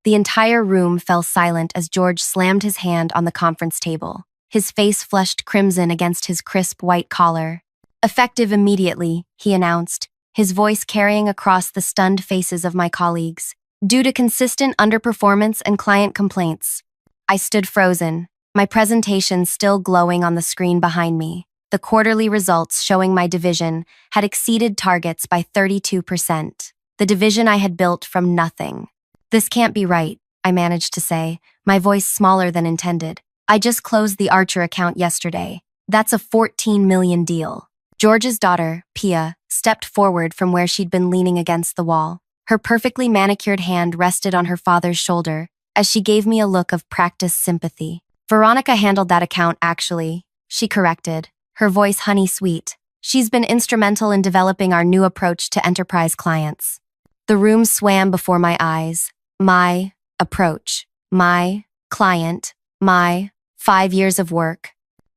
The entire room fell silent as George slammed his hand on the conference table. His face flushed crimson against his crisp white collar. "Effective immediately," he announced, his voice carrying across the stunned faces of my colleagues. "Due to consistent underperformance and client complaints." I stood frozen, my presentation still glowing on the screen behind me. The quarterly results showing my division had exceeded targets by 32%. The division I had built from nothing. "This can't be right," I managed to say, my voice smaller than intended. "I just closed the Archer account yesterday. That's a 14 million deal." George's daughter, Pia, stepped forward from where she'd been leaning against the wall. Her perfectly manicured hand rested on her father's shoulder as she gave me a look of practiced sympathy. "Veronica handled that account, actually," she corrected, her voice honey-sweet. "She's been instrumental in developing our new approach to enterprise clients." The room swam before my eyes. My approach, my client, my 5 years of work.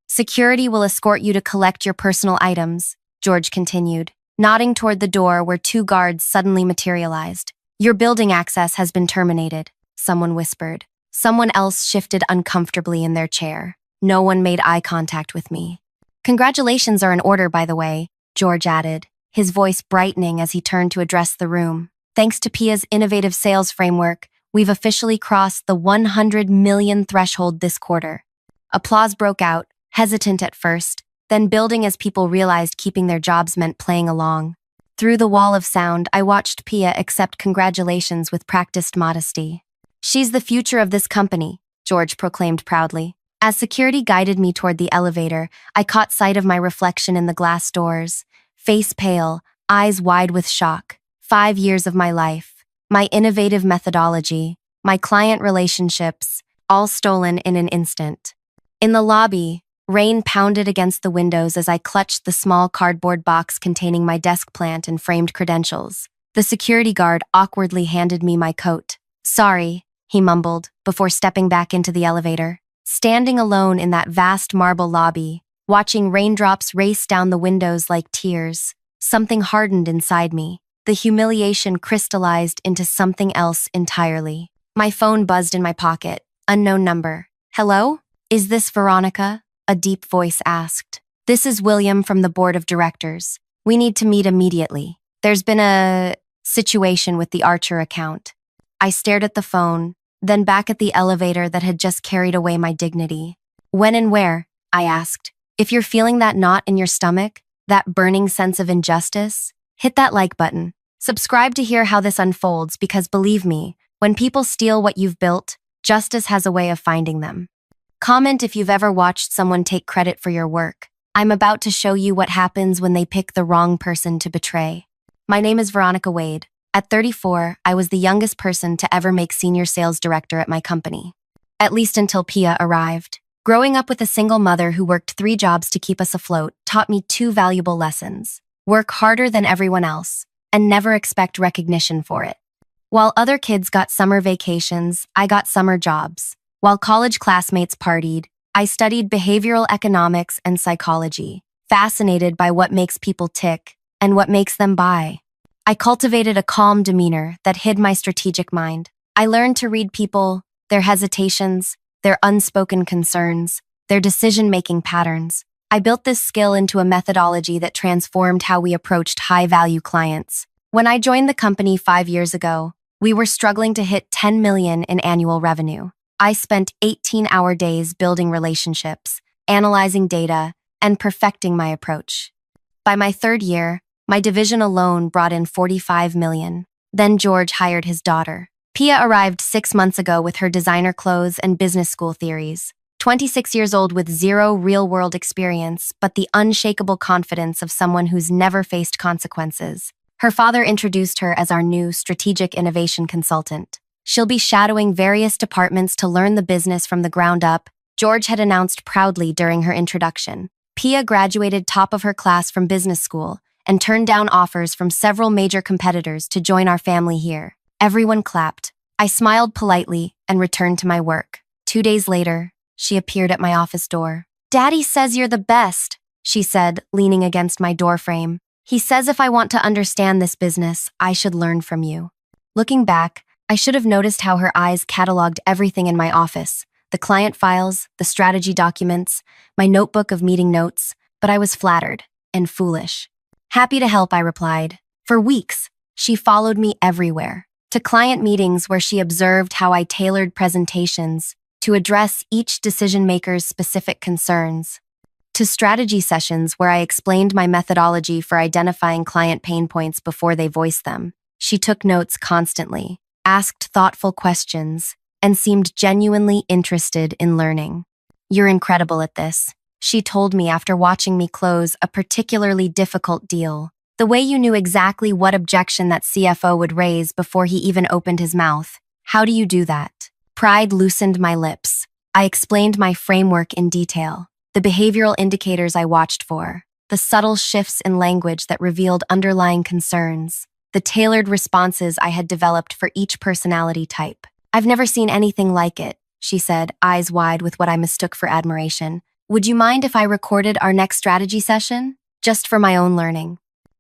"Security will escort you to collect your personal items," George continued, nodding toward the door where 2 guards suddenly materialized. "Your building access has been terminated," someone whispered. Someone else shifted uncomfortably in their chair. No one made eye contact with me. "Congratulations are in order, by the way," George added, his voice brightening as he turned to address the room. "Thanks to Pia's innovative sales framework, we've officially crossed the 100 million threshold this quarter." Applause broke out, hesitant at first, then building as people realized keeping their jobs meant playing along. Through the wall of sound, I watched Pia accept congratulations with practiced modesty. "She's the future of this company," George proclaimed proudly. As security guided me toward the elevator, I caught sight of my reflection in the glass doors. Face pale, eyes wide with shock. 5 years of my life, my innovative methodology, my client relationships, all stolen in an instant. In the lobby, rain pounded against the windows as I clutched the small cardboard box containing my desk plant and framed credentials. The security guard awkwardly handed me my coat. "Sorry," he mumbled, before stepping back into the elevator. Standing alone in that vast marble lobby, watching raindrops race down the windows like tears, something hardened inside me. The humiliation crystallized into something else entirely. My phone buzzed in my pocket. Unknown number. "Hello? Is this Veronica?" a deep voice asked. "This is William from the board of directors. We need to meet immediately. There's been a situation with the Archer account." I stared at the phone, then back at the elevator that had just carried away my dignity. "When and where?" I asked. If you're feeling that knot in your stomach, that burning sense of injustice, hit that like button. Subscribe to hear how this unfolds because believe me, when people steal what you've built, justice has a way of finding them. Comment if you've ever watched someone take credit for your work. I'm about to show you what happens when they pick the wrong person to betray. My name is Veronica Wade. At 34, I was the youngest person to ever make senior sales director at my company. At least until Pia arrived. Growing up with a single mother who worked 3 jobs to keep us afloat taught me 2 valuable lessons. Work harder than everyone else, and never expect recognition for it. While other kids got summer vacations, I got summer jobs. While college classmates partied, I studied behavioral economics and psychology, fascinated by what makes people tick and what makes them buy. I cultivated a calm demeanor that hid my strategic mind. I learned to read people, their hesitations, their unspoken concerns, their decision-making patterns. I built this skill into a methodology that transformed how we approached high-value clients. When I joined the company 5 years ago, we were struggling to hit 10 million in annual revenue. I spent 18-hour days building relationships, analyzing data, and perfecting my approach. By my 3rd year, my division alone brought in 45 million. Then George hired his daughter. Pia arrived 6 months ago with her designer clothes and business school theories. 26 years old with 0 real-world experience, but the unshakable confidence of someone who's never faced consequences. Her father introduced her as our new strategic innovation consultant. She'll be shadowing various departments to learn the business from the ground up, George had announced proudly during her introduction. Pia graduated top of her class from business school and turned down offers from several major competitors to join our family here. Everyone clapped. I smiled politely and returned to my work. 2 days later, she appeared at my office door. "Daddy says you're the best," she said, leaning against my doorframe. "He says if I want to understand this business, I should learn from you." Looking back, I should have noticed how her eyes cataloged everything in my office, the client files, the strategy documents, my notebook of meeting notes, but I was flattered and foolish. Happy to help, I replied. For weeks, she followed me everywhere, to client meetings where she observed how I tailored presentations to address each decision-maker's specific concerns, to strategy sessions where I explained my methodology for identifying client pain points before they voiced them. She took notes constantly, asked thoughtful questions, and seemed genuinely interested in learning. You're incredible at this, she told me after watching me close a particularly difficult deal. The way you knew exactly what objection that CFO would raise before he even opened his mouth. How do you do that? Pride loosened my lips. I explained my framework in detail, the behavioral indicators I watched for, the subtle shifts in language that revealed underlying concerns, the tailored responses I had developed for each personality type. I've never seen anything like it, she said, eyes wide with what I mistook for admiration. Would you mind if I recorded our next strategy session? Just for my own learning.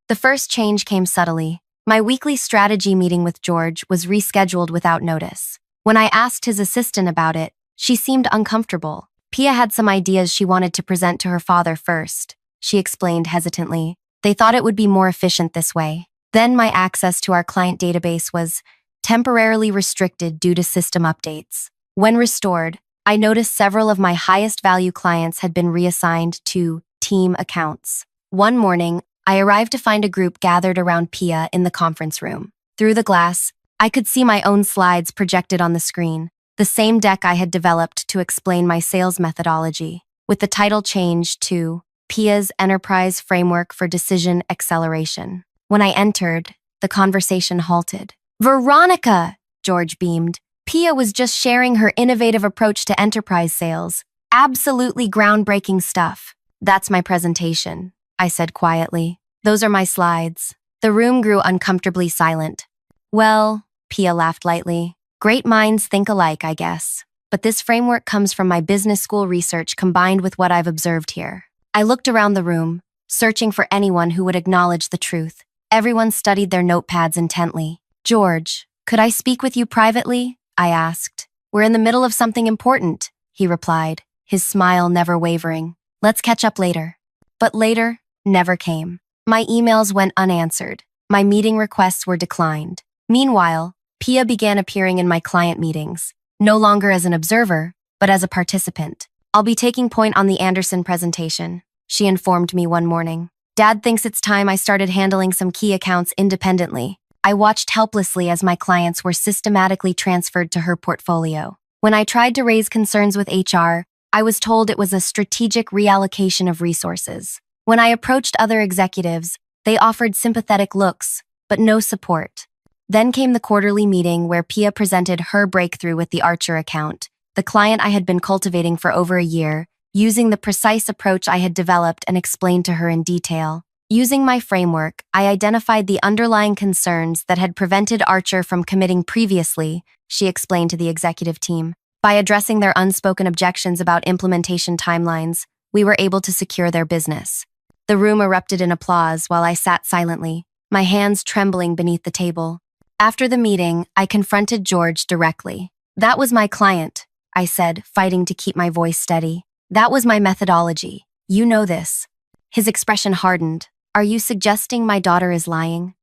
The first change came subtly. My weekly strategy meeting with George was rescheduled without notice. When I asked his assistant about it, she seemed uncomfortable. Pia had some ideas she wanted to present to her father first, she explained hesitantly. They thought it would be more efficient this way. Then my access to our client database was temporarily restricted due to system updates. When restored, I noticed several of my highest value clients had been reassigned to team accounts. One morning, I arrived to find a group gathered around Pia in the conference room. Through the glass, I could see my own slides projected on the screen, the same deck I had developed to explain my sales methodology, with the title changed to Pia's Enterprise Framework for Decision Acceleration. When I entered, the conversation halted. Veronica, George beamed. Pia was just sharing her innovative approach to enterprise sales. Absolutely groundbreaking stuff. That's my presentation, I said quietly. Those are my slides. The room grew uncomfortably silent. Well, Pia laughed lightly. Great minds think alike, I guess. But this framework comes from my business school research combined with what I've observed here. I looked around the room, searching for anyone who would acknowledge the truth. Everyone studied their notepads intently. George, could I speak with you privately? I asked. We're in the middle of something important, he replied, his smile never wavering. Let's catch up later. But later never came. My emails went unanswered. My meeting requests were declined. Meanwhile, Pia began appearing in my client meetings, no longer as an observer, but as a participant. I'll be taking point on the Anderson presentation, she informed me one morning. Dad thinks it's time I started handling some key accounts independently. I watched helplessly as my clients were systematically transferred to her portfolio. When I tried to raise concerns with HR, I was told it was a strategic reallocation of resources. When I approached other executives, they offered sympathetic looks, but no support. Then came the quarterly meeting where Pia presented her breakthrough with the Archer account, the client I had been cultivating for over a year, using the precise approach I had developed and explained to her in detail. Using my framework, I identified the underlying concerns that had prevented Archer from committing previously, she explained to the executive team. By addressing their unspoken objections about implementation timelines, we were able to secure their business. The room erupted in applause while I sat silently, my hands trembling beneath the table. After the meeting, I confronted George directly. That was my client, I said, fighting to keep my voice steady. That was my methodology. You know this. His expression hardened. Are you suggesting my daughter is lying?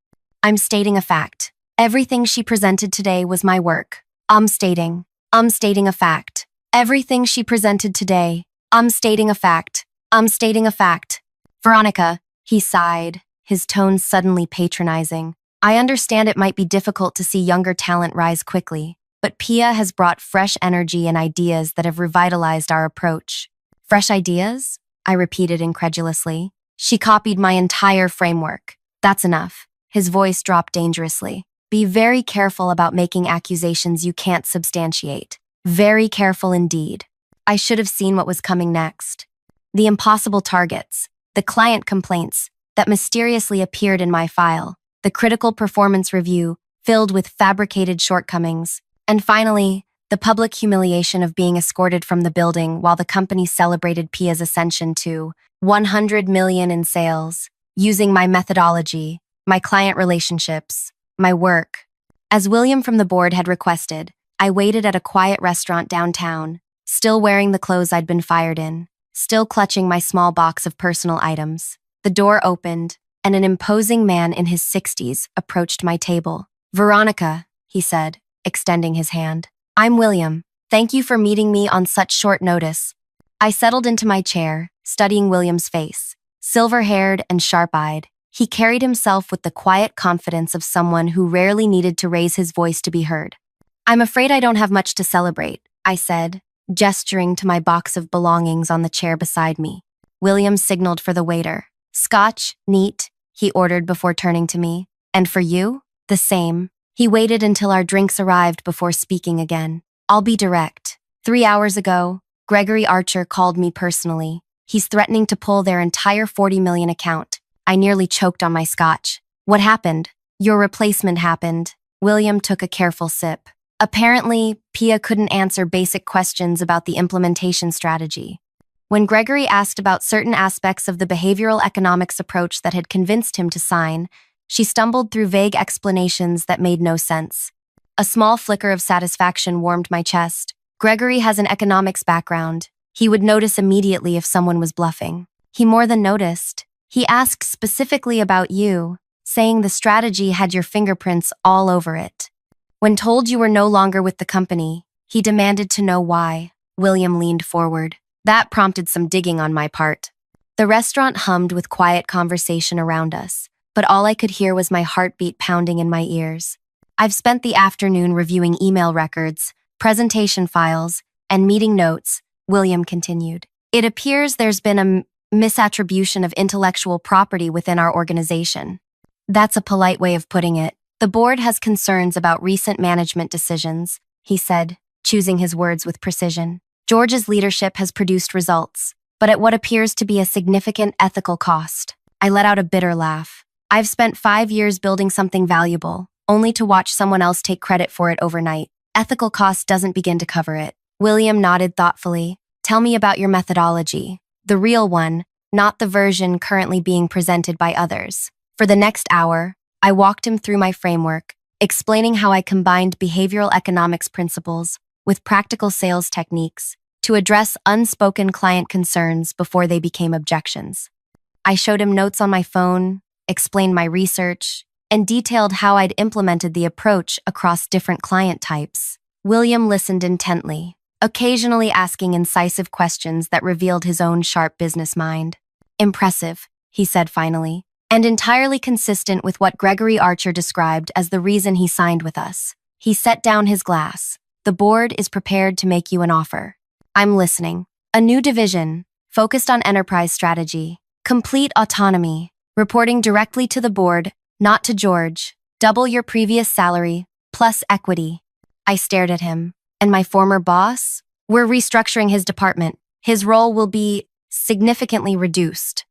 I'm stating a fact. Everything she presented today was my work. I'm stating a fact. Everything she presented today. I'm stating a fact. I'm stating a fact. Veronica, he sighed, his tone suddenly patronizing. I understand it might be difficult to see younger talent rise quickly, but Pia has brought fresh energy and ideas that have revitalized our approach. Fresh ideas? I repeated incredulously. She copied my entire framework. That's enough. His voice dropped dangerously. Be very careful about making accusations you can't substantiate. Very careful indeed. I should have seen what was coming next. The impossible targets, the client complaints that mysteriously appeared in my file, the critical performance review filled with fabricated shortcomings, and finally, the public humiliation of being escorted from the building while the company celebrated Pia's ascension to 100 million in sales, using my methodology, my client relationships, my work. As William from the board had requested, I waited at a quiet restaurant downtown, still wearing the clothes I'd been fired in, still clutching my small box of personal items. The door opened, and an imposing man in his 60s approached my table. "Veronica," he said, extending his hand. "I'm William. Thank you for meeting me on such short notice." I settled into my chair, studying William's face. Silver-haired and sharp-eyed, he carried himself with the quiet confidence of someone who rarely needed to raise his voice to be heard. "I'm afraid I don't have much to celebrate," I said, gesturing to my box of belongings on the chair beside me. William signaled for the waiter. "Scotch, neat," he ordered before turning to me. "And for you?" "The same." He waited until our drinks arrived before speaking again. "I'll be direct. 3 hours ago, Gregory Archer called me personally. He's threatening to pull their entire $40 million account." I nearly choked on my scotch. "What happened?" "Your replacement happened." William took a careful sip. "Apparently, Pia couldn't answer basic questions about the implementation strategy. When Gregory asked about certain aspects of the behavioral economics approach that had convinced him to sign, she stumbled through vague explanations that made no sense." A small flicker of satisfaction warmed my chest. Gregory has an economics background. He would notice immediately if someone was bluffing. He more than noticed. He asked specifically about you, saying the strategy had your fingerprints all over it. When told you were no longer with the company, he demanded to know why. William leaned forward. That prompted some digging on my part. The restaurant hummed with quiet conversation around us, but all I could hear was my heartbeat pounding in my ears. "I've spent the afternoon reviewing email records, presentation files, and meeting notes," William continued. "It appears there's been a misattribution of intellectual property within our organization." "That's a polite way of putting it. The board has concerns about recent management decisions," he said, choosing his words with precision. "George's leadership has produced results, but at what appears to be a significant ethical cost." I let out a bitter laugh. "I've spent 5 years building something valuable, only to watch someone else take credit for it overnight. Ethical cost doesn't begin to cover it." William nodded thoughtfully. "Tell me about your methodology. The real one, not the version currently being presented by others." For the next hour, I walked him through my framework, explaining how I combined behavioral economics principles with practical sales techniques to address unspoken client concerns before they became objections. I showed him notes on my phone, explained my research, and detailed how I'd implemented the approach across different client types. William listened intently, occasionally asking incisive questions that revealed his own sharp business mind. "Impressive," he said finally, "and entirely consistent with what Gregory Archer described as the reason he signed with us." He set down his glass. "The board is prepared to make you an offer." "I'm listening." "A new division, focused on enterprise strategy, complete autonomy, reporting directly to the board, not to George, double your previous salary, plus equity." I stared at him. "And my former boss?" "We're restructuring his department. His role will be significantly reduced."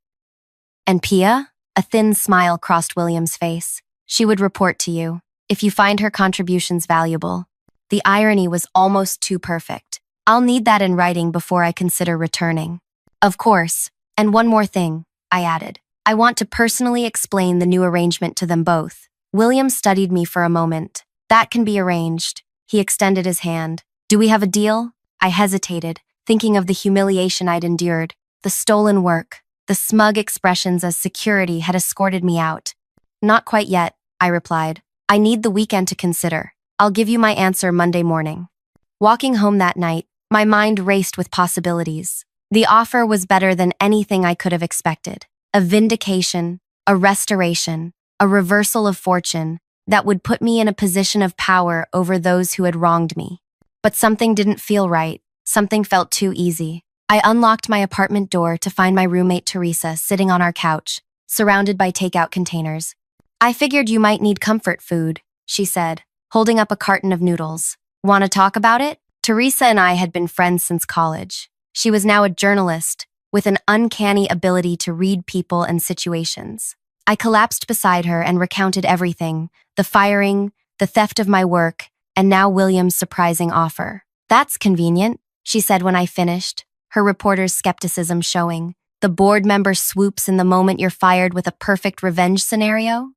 "And Pia?" A thin smile crossed William's face. "She would report to you, if you find her contributions valuable." The irony was almost too perfect. "I'll need that in writing before I consider returning." "Of course. And one more thing," I added. "I want to personally explain the new arrangement to them both." William studied me for a moment. "That can be arranged." He extended his hand. "Do we have a deal?" I hesitated, thinking of the humiliation I'd endured, the stolen work, the smug expressions as security had escorted me out. "Not quite yet," I replied. "I need the weekend to consider. I'll give you my answer Monday morning." Walking home that night, my mind raced with possibilities. The offer was better than anything I could have expected. A vindication, a restoration, a reversal of fortune that would put me in a position of power over those who had wronged me. But something didn't feel right. Something felt too easy. I unlocked my apartment door to find my roommate Teresa sitting on our couch, surrounded by takeout containers. "I figured you might need comfort food," she said, holding up a carton of noodles. "Want to talk about it?" Teresa and I had been friends since college. She was now a journalist, with an uncanny ability to read people and situations. I collapsed beside her and recounted everything, the firing, the theft of my work, and now William's surprising offer. "That's convenient," she said when I finished, her reporter's skepticism showing. "The board member swoops in the moment you're fired with a perfect revenge scenario?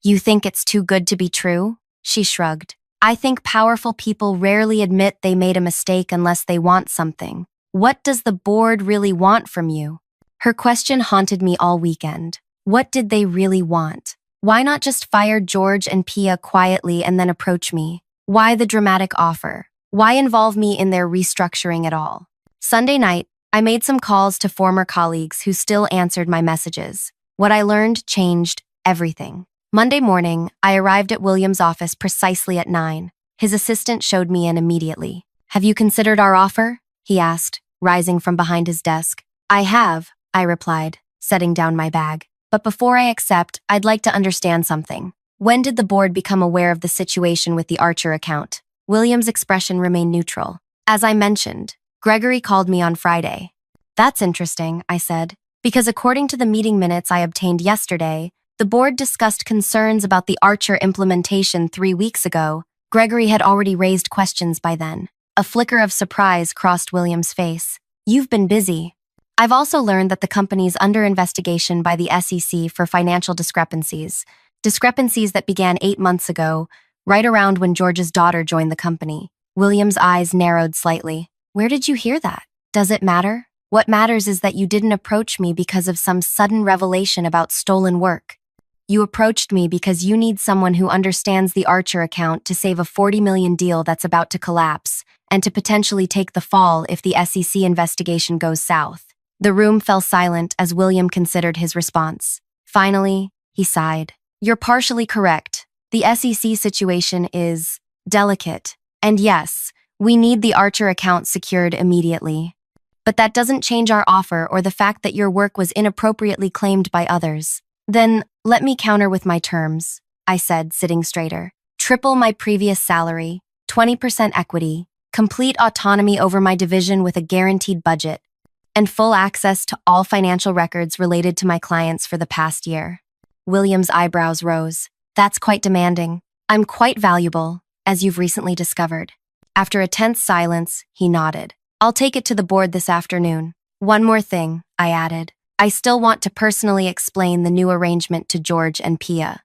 You think it's too good to be true?" She shrugged. I think powerful people rarely admit they made a mistake unless they want something. What does the board really want from you? Her question haunted me all weekend. What did they really want? Why not just fire George and Pia quietly and then approach me? Why the dramatic offer? Why involve me in their restructuring at all? Sunday night, I made some calls to former colleagues who still answered my messages. What I learned changed everything. Monday morning, I arrived at William's office precisely at 9. His assistant showed me in immediately. Have you considered our offer? He asked, rising from behind his desk. I have, I replied, setting down my bag. But before I accept, I'd like to understand something. When did the board become aware of the situation with the Archer account? William's expression remained neutral. As I mentioned, Gregory called me on Friday. That's interesting, I said, because according to the meeting minutes I obtained yesterday, the board discussed concerns about the Archer implementation 3 weeks ago. Gregory had already raised questions by then. A flicker of surprise crossed William's face. You've been busy. I've also learned that the company's under investigation by the SEC for financial discrepancies that began 8 months ago, right around when George's daughter joined the company. William's eyes narrowed slightly. Where did you hear that? Does it matter? What matters is that you didn't approach me because of some sudden revelation about stolen work. You approached me because you need someone who understands the Archer account to save a $40 million deal that's about to collapse, and to potentially take the fall if the SEC investigation goes south. The room fell silent as William considered his response. Finally, he sighed. You're partially correct. The SEC situation is delicate. And yes, we need the Archer account secured immediately. But that doesn't change our offer or the fact that your work was inappropriately claimed by others. Then, let me counter with my terms, I said, sitting straighter. Triple my previous salary, 20% equity, complete autonomy over my division with a guaranteed budget, and full access to all financial records related to my clients for the past year. William's eyebrows rose. That's quite demanding. I'm quite valuable, as you've recently discovered. After a tense silence, he nodded. I'll take it to the board this afternoon. One more thing, I added. I still want to personally explain the new arrangement to George and Pia.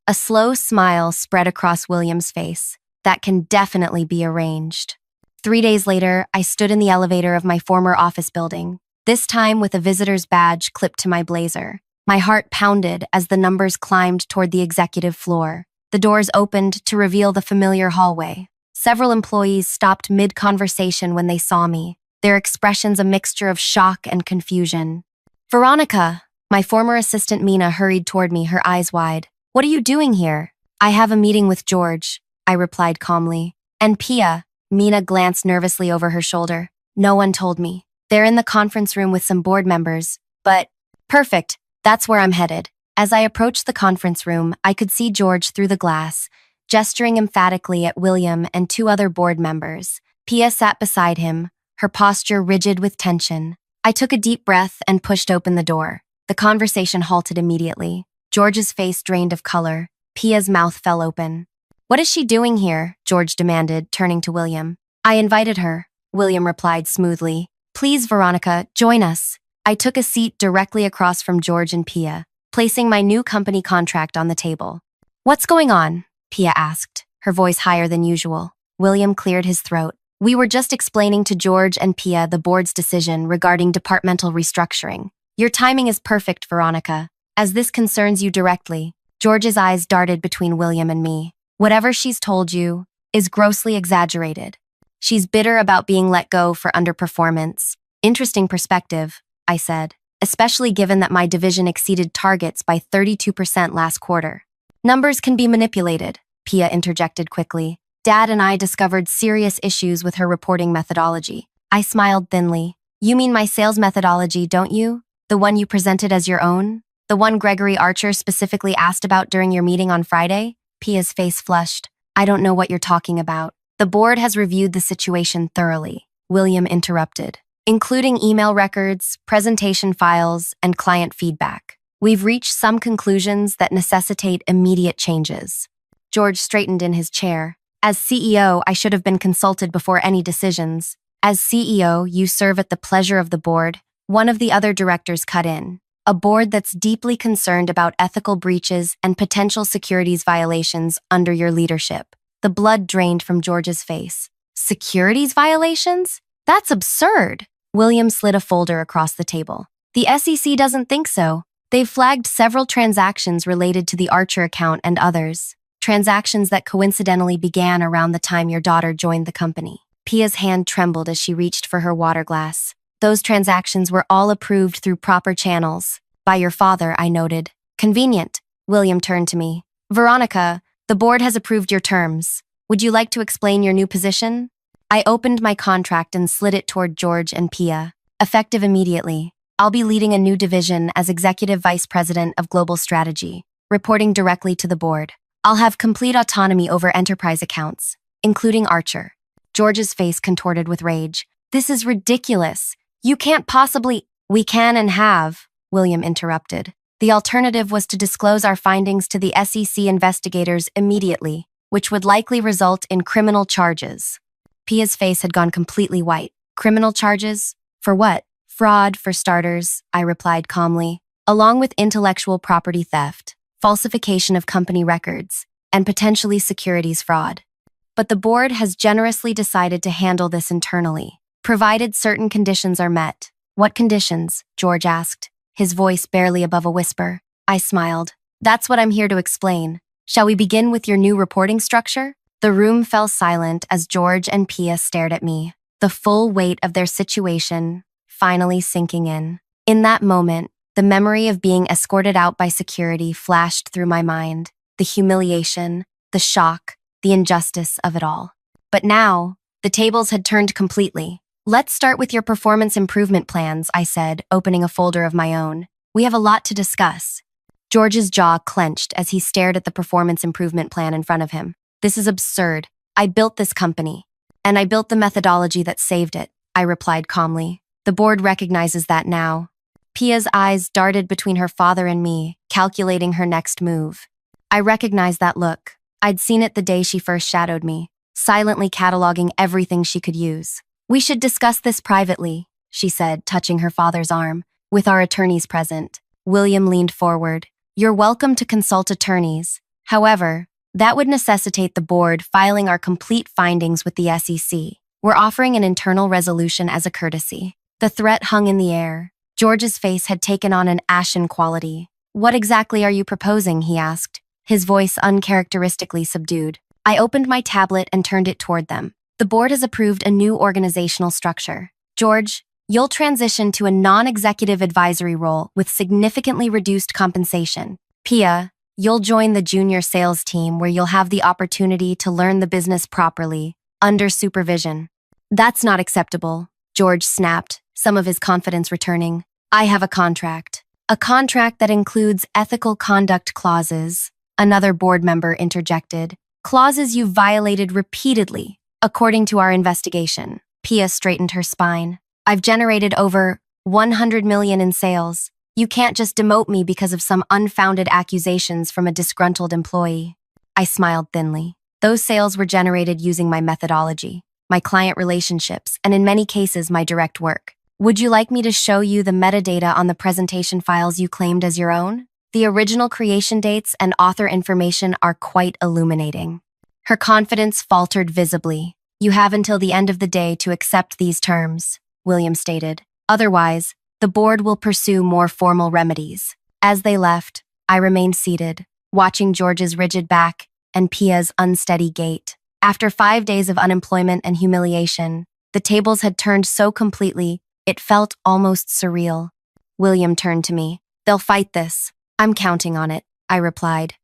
A slow smile spread across William's face. That can definitely be arranged. 3 days later, I stood in the elevator of my former office building, this time with a visitor's badge clipped to my blazer. My heart pounded as the numbers climbed toward the executive floor. The doors opened to reveal the familiar hallway. Several employees stopped mid-conversation when they saw me, their expressions a mixture of shock and confusion. Veronica, my former assistant Mina hurried toward me, her eyes wide. What are you doing here? I have a meeting with George, I replied calmly. And Pia, Mina glanced nervously over her shoulder. No one told me. They're in the conference room with some board members, but perfect, that's where I'm headed. As I approached the conference room, I could see George through the glass, gesturing emphatically at William and 2 other board members. Pia sat beside him, her posture rigid with tension. I took a deep breath and pushed open the door. The conversation halted immediately. George's face drained of color. Pia's mouth fell open. What is she doing here? George demanded, turning to William. I invited her, William replied smoothly. Please, Veronica, join us. I took a seat directly across from George and Pia, placing my new company contract on the table. What's going on? Pia asked, her voice higher than usual. William cleared his throat. We were just explaining to George and Pia the board's decision regarding departmental restructuring. Your timing is perfect, Veronica, as this concerns you directly. George's eyes darted between William and me. Whatever she's told you is grossly exaggerated. She's bitter about being let go for underperformance. Interesting perspective, I said, especially given that my division exceeded targets by 32% last quarter. Numbers can be manipulated, Pia interjected quickly. Dad and I discovered serious issues with her reporting methodology. I smiled thinly. You mean my sales methodology, don't you? The one you presented as your own? The one Gregory Archer specifically asked about during your meeting on Friday? Pia's face flushed. I don't know what you're talking about. The board has reviewed the situation thoroughly, William interrupted, including email records, presentation files, and client feedback. We've reached some conclusions that necessitate immediate changes. George straightened in his chair. As CEO, I should have been consulted before any decisions. As CEO, you serve at the pleasure of the board. One of the other directors cut in. a board that's deeply concerned about ethical breaches and potential securities violations under your leadership. The blood drained from George's face. Securities violations? That's absurd. William slid a folder across the table. The SEC doesn't think so. They've flagged several transactions related to the Archer account and others. Transactions that coincidentally began around the time your daughter joined the company. Pia's hand trembled as she reached for her water glass. Those transactions were all approved through proper channels. By your father, I noted. Convenient. William turned to me. Veronica, the board has approved your terms. Would you like to explain your new position? I opened my contract and slid it toward George and Pia. Effective immediately. I'll be leading a new division as Executive Vice President of Global Strategy, reporting directly to the board. I'll have complete autonomy over enterprise accounts, including Archer. George's face contorted with rage. This is ridiculous. You can't possibly— We can and have, William interrupted. The alternative was to disclose our findings to the SEC investigators immediately, which would likely result in criminal charges. Pia's face had gone completely white. Criminal charges? For what? Fraud, for starters, I replied calmly, along with intellectual property theft, falsification of company records, and potentially securities fraud. But the board has generously decided to handle this internally, provided certain conditions are met. What conditions? George asked, his voice barely above a whisper. I smiled. That's what I'm here to explain. Shall we begin with your new reporting structure? The room fell silent as George and Pia stared at me, the full weight of their situation finally sinking in. In that moment, the memory of being escorted out by security flashed through my mind, the humiliation, the shock, the injustice of it all. But now, the tables had turned completely. Let's start with your performance improvement plans, I said, opening a folder of my own. We have a lot to discuss. George's jaw clenched as he stared at the performance improvement plan in front of him. This is absurd. I built this company, and I built the methodology that saved it, I replied calmly. The board recognizes that now. Pia's eyes darted between her father and me, calculating her next move. I recognized that look. I'd seen it the day she first shadowed me, silently cataloging everything she could use. We should discuss this privately, she said, touching her father's arm, with our attorneys present. William leaned forward. You're welcome to consult attorneys. However, that would necessitate the board filing our complete findings with the SEC. We're offering an internal resolution as a courtesy. The threat hung in the air. George's face had taken on an ashen quality. What exactly are you proposing? He asked, his voice uncharacteristically subdued. I opened my tablet and turned it toward them. The board has approved a new organizational structure. George, you'll transition to a non-executive advisory role with significantly reduced compensation. Pia, you'll join the junior sales team where you'll have the opportunity to learn the business properly, under supervision. That's not acceptable, George snapped, some of his confidence returning. I have a contract. A contract that includes ethical conduct clauses, another board member interjected. Clauses you've violated repeatedly, according to our investigation. Pia straightened her spine. I've generated over 100 million in sales. You can't just demote me because of some unfounded accusations from a disgruntled employee. I smiled thinly. Those sales were generated using my methodology, my client relationships, and in many cases, my direct work. Would you like me to show you the metadata on the presentation files you claimed as your own? The original creation dates and author information are quite illuminating. Her confidence faltered visibly. You have until the end of the day to accept these terms, William stated. Otherwise, the board will pursue more formal remedies. As they left, I remained seated, watching George's rigid back and Pia's unsteady gait. After 5 days of unemployment and humiliation, the tables had turned so completely, it felt almost surreal. William turned to me. They'll fight this. I'm counting on it, I replied.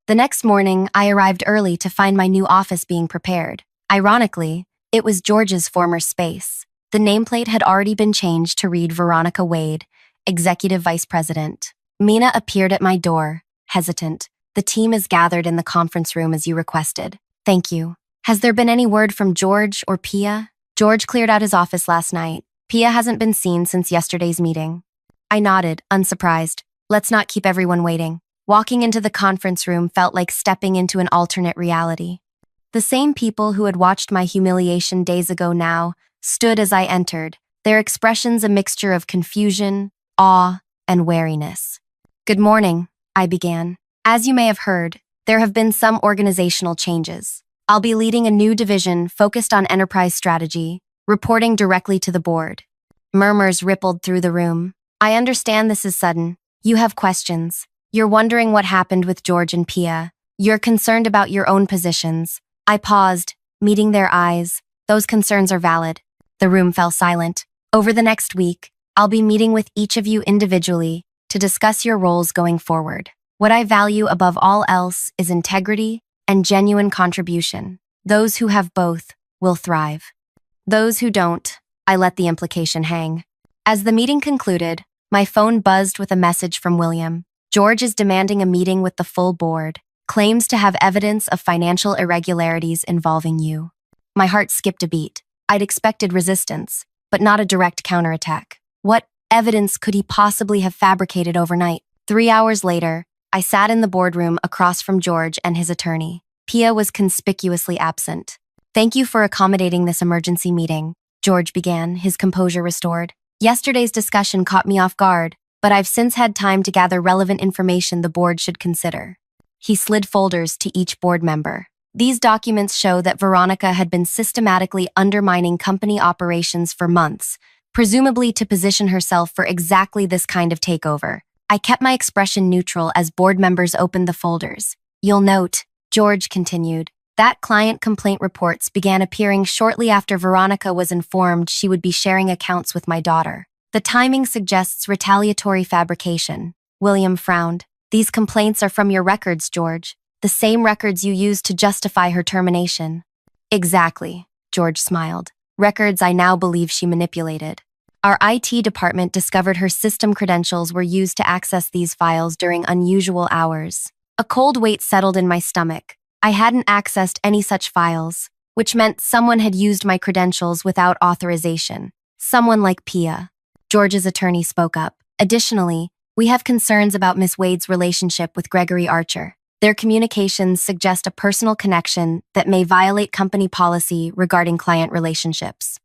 The next morning, I arrived early to find my new office being prepared. Ironically, it was George's former space. The nameplate had already been changed to read Veronica Wade, Executive Vice President. Mina appeared at my door, hesitant. The team is gathered in the conference room as you requested. Thank you. Has there been any word from George or Pia? George cleared out his office last night. Pia hasn't been seen since yesterday's meeting. I nodded, unsurprised. Let's not keep everyone waiting. Walking into the conference room felt like stepping into an alternate reality. The same people who had watched my humiliation days ago now stood as I entered, their expressions a mixture of confusion, awe, and wariness. "Good morning," I began. "As you may have heard, there have been some organizational changes. I'll be leading a new division focused on enterprise strategy, reporting directly to the board." Murmurs rippled through the room. "I understand this is sudden. You have questions. You're wondering what happened with George and Pia. You're concerned about your own positions." I paused, meeting their eyes. "Those concerns are valid." The room fell silent. "Over the next week, I'll be meeting with each of you individually to discuss your roles going forward. What I value above all else is integrity and genuine contribution. Those who have both will thrive. Those who don't, I let the implication hang." As the meeting concluded, my phone buzzed with a message from William. "George is demanding a meeting with the full board. Claims to have evidence of financial irregularities involving you." My heart skipped a beat. I'd expected resistance, but not a direct counterattack. What evidence could he possibly have fabricated overnight? 3 hours later, I sat in the boardroom across from George and his attorney. Pia was conspicuously absent. "Thank you for accommodating this emergency meeting," George began, his composure restored. "Yesterday's discussion caught me off guard, but I've since had time to gather relevant information the board should consider." He slid folders to each board member. These documents show that Veronica had been systematically undermining company operations for months, presumably to position herself for exactly this kind of takeover. I kept my expression neutral as board members opened the folders. "You'll note," George continued, "that client complaint reports began appearing shortly after Veronica was informed she would be sharing accounts with my daughter. The timing suggests retaliatory fabrication." William frowned. "These complaints are from your records, George. The same records you used to justify her termination." "Exactly," George smiled. "Records I now believe she manipulated. Our IT department discovered her system credentials were used to access these files during unusual hours." A cold weight settled in my stomach. I hadn't accessed any such files, which meant someone had used my credentials without authorization. Someone like Pia. George's attorney spoke up. "Additionally, we have concerns about Miss Wade's relationship with Gregory Archer. Their communications suggest a personal connection that may violate company policy regarding client relationships."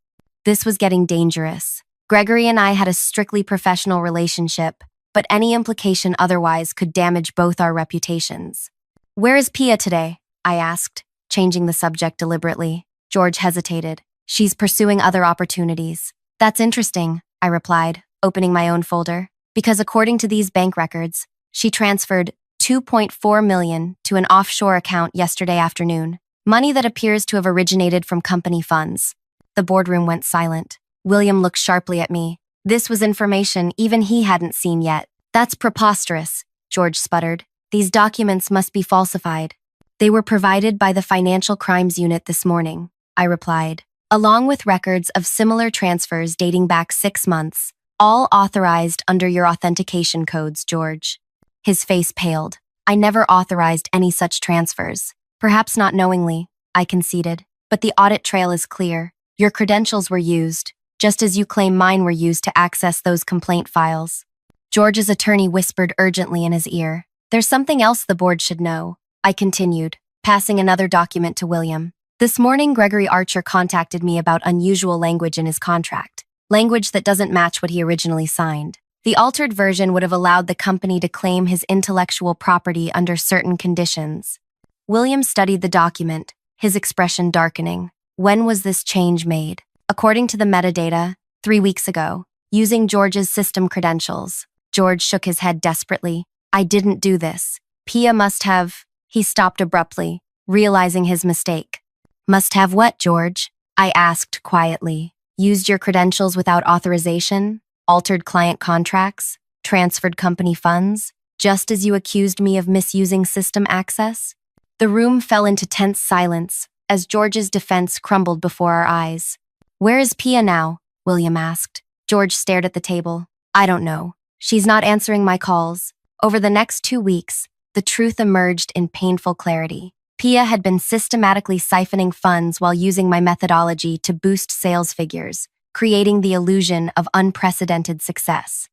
This was getting dangerous. Gregory and I had a strictly professional relationship, but any implication otherwise could damage both our reputations. "Where is Pia today?" I asked, changing the subject deliberately. George hesitated. "She's pursuing other opportunities." "That's interesting," I replied, opening my own folder, "because according to these bank records, she transferred $2.4 million to an offshore account yesterday afternoon, money that appears to have originated from company funds." The boardroom went silent. William looked sharply at me. This was information even he hadn't seen yet. "That's preposterous," George sputtered. "These documents must be falsified." "They were provided by the Financial Crimes Unit this morning," I replied, "along with records of similar transfers dating back 6 months, all authorized under your authentication codes, George." His face paled. "I never authorized any such transfers. Perhaps not knowingly," I conceded, "but the audit trail is clear. Your credentials were used, just as you claim mine were used to access those complaint files." George's attorney whispered urgently in his ear. "There's something else the board should know," I continued, passing another document to William. "This morning, Gregory Archer contacted me about unusual language in his contract, language that doesn't match what he originally signed. The altered version would have allowed the company to claim his intellectual property under certain conditions." William studied the document, his expression darkening. "When was this change made?" "According to the metadata, 3 weeks ago, using George's system credentials." George shook his head desperately. "I didn't do this. Pia must have..." He stopped abruptly, realizing his mistake. "Must have what, George?" I asked quietly. "Used your credentials without authorization? Altered client contracts? Transferred company funds? Just as you accused me of misusing system access?" The room fell into tense silence as George's defense crumbled before our eyes. "Where is Pia now?" William asked. George stared at the table. "I don't know. She's not answering my calls." Over the next 2 weeks, the truth emerged in painful clarity. Pia had been systematically siphoning funds while using my methodology to boost sales figures, creating the illusion of unprecedented success.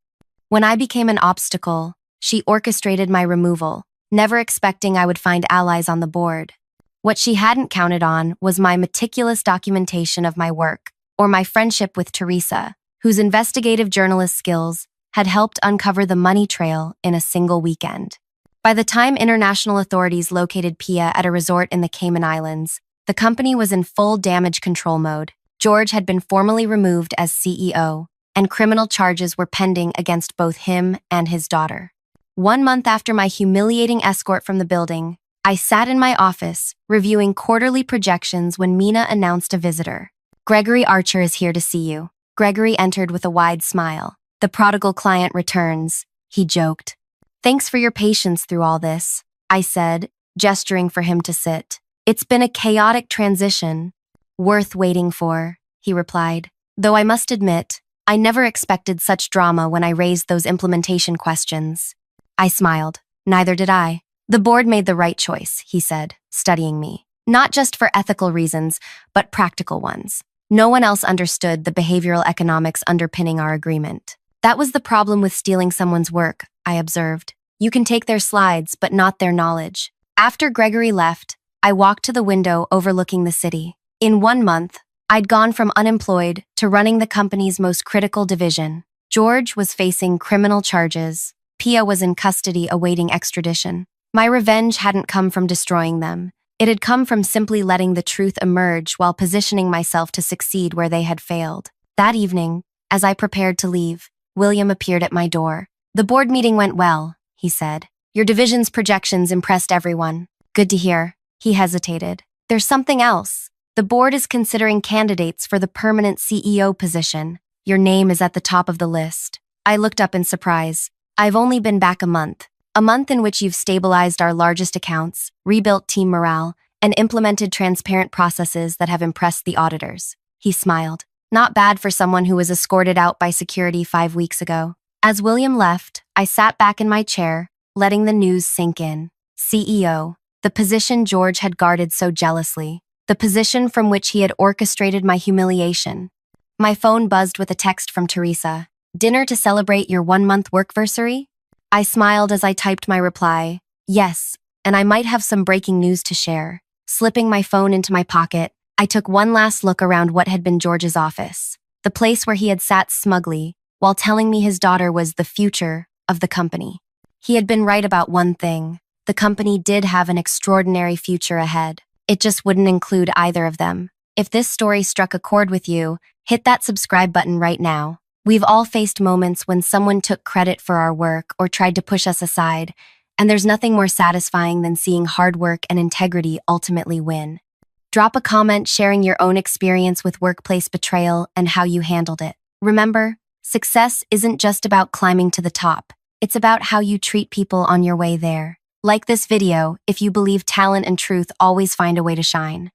When I became an obstacle, she orchestrated my removal, never expecting I would find allies on the board. What she hadn't counted on was my meticulous documentation of my work, or my friendship with Teresa, whose investigative journalist skills had helped uncover the money trail in a single weekend. By the time international authorities located Pia at a resort in the Cayman Islands, the company was in full damage control mode. George had been formally removed as CEO, and criminal charges were pending against both him and his daughter. 1 month after my humiliating escort from the building, I sat in my office, reviewing quarterly projections when Mina announced a visitor. "Gregory Archer is here to see you." Gregory entered with a wide smile. "The prodigal client returns," he joked. "Thanks for your patience through all this," I said, gesturing for him to sit. "It's been a chaotic transition." "Worth waiting for," he replied. "Though I must admit, I never expected such drama when I raised those implementation questions." I smiled. "Neither did I." "The board made the right choice," he said, studying me. "Not just for ethical reasons, but practical ones. No one else understood the behavioral economics underpinning our agreement." "That was the problem with stealing someone's work," I observed. "You can take their slides, but not their knowledge." After Gregory left, I walked to the window overlooking the city. In 1 month, I'd gone from unemployed to running the company's most critical division. George was facing criminal charges. Pia was in custody awaiting extradition. My revenge hadn't come from destroying them. It had come from simply letting the truth emerge while positioning myself to succeed where they had failed. That evening, as I prepared to leave, William appeared at my door. "The board meeting went well," he said. "Your division's projections impressed everyone." "Good to hear." He hesitated. "There's something else. The board is considering candidates for the permanent CEO position. Your name is at the top of the list." I looked up in surprise. "I've only been back a month. A month in which you've stabilized our largest accounts, rebuilt team morale, and implemented transparent processes that have impressed the auditors." He smiled. "Not bad for someone who was escorted out by security 5 weeks ago." As William left, I sat back in my chair, letting the news sink in. CEO, the position George had guarded so jealously, the position from which he had orchestrated my humiliation. My phone buzzed with a text from Teresa. "Dinner to celebrate your 1-month workversary?" I smiled as I typed my reply. "Yes, and I might have some breaking news to share." Slipping my phone into my pocket, I took one last look around what had been George's office, the place where he had sat smugly, while telling me his daughter was the future of the company. He had been right about one thing. The company did have an extraordinary future ahead. It just wouldn't include either of them. If this story struck a chord with you, hit that subscribe button right now. We've all faced moments when someone took credit for our work or tried to push us aside, and there's nothing more satisfying than seeing hard work and integrity ultimately win. Drop a comment sharing your own experience with workplace betrayal and how you handled it. Remember, success isn't just about climbing to the top. It's about how you treat people on your way there. Like this video if you believe talent and truth always find a way to shine.